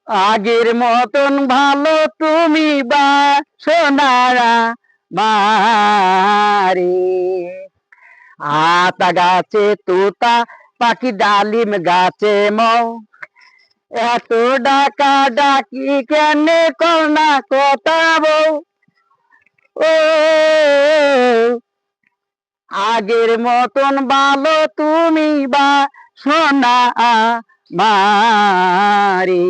আগের মতন ভালো তুমি বাসনারা মারে। আতা গাছে তোতা পাখি ডালিম গাছে মৌ, এত ডাকা ডাকি কেনে করনা কথা বউ। ও আগের মতন ভালো তুমি বাসনা মারে।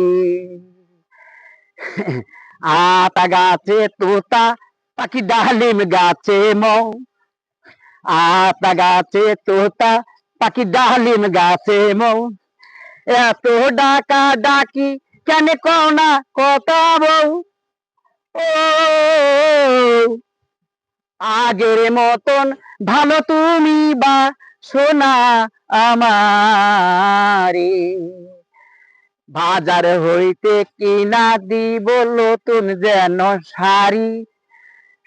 আতা গাছে তোতা পাখি ডালিম গাছে মৌ, আতা গাছে তোতা পাখি ডালিম গাছে মৌ, এত ডাকা ডাকি কেন কোনা কথা বউ। ও আগের মতন ভালো তুমি বাসনা আমারে। বাজার হইতে কিনা দিব নতুন যেন শাড়ি,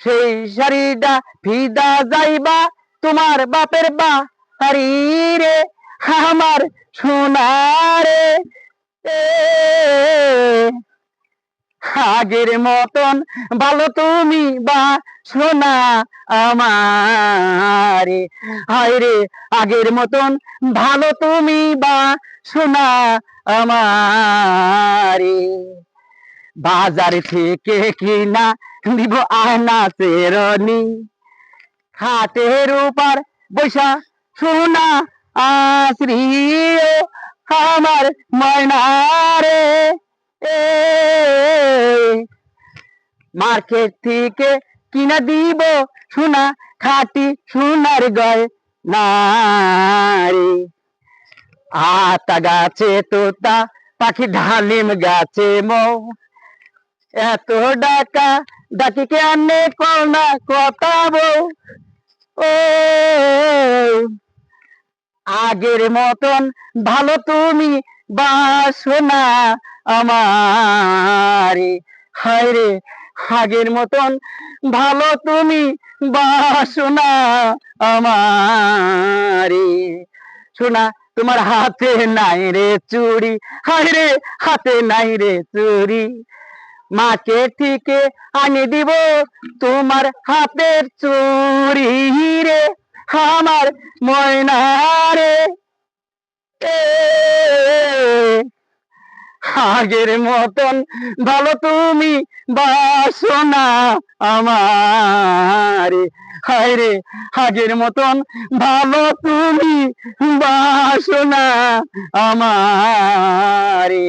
সেই শাড়িটা ফিদা যাইবা তোমার বাপের বাড়ি রে, আমার সোনারে। আগের মতন ভালো তুমি বাসনা আমারে। হায় রে আগের মতন ভালো তুমি বাসনা আমারে। বাজার থেকে কিনা দিব আয়না চেরনি, হাতের উপর বৈশা সোনা আশ্রি আমার ময়নারে। মার্কেট থেকে কিনা দিব সোনা খাটি সোনার গয়নারে। আতা গাছে তোতা পাখি ডালিম গাছে মৌ, এত ডাকা ডাকি কেনে কোনা কথা বউ। ও আগের মতন ভালো তুমি বাসনা আমারে। হায় রে আগের মতন ভালো তুমি বাসনা আমারে। শোনা তোমার হাতে নাই রে চুড়ি, হায় রে হাতে নাই রে চুড়ি, মাকে থেকে আনি দিব তোমার হাতের চুড়ি রে, আমার ময়নারে। আগের মতন ভালো তুমি বাসনা আমারে। হায় রে আগের মতন ভালো তুমি বাসনা আমারে।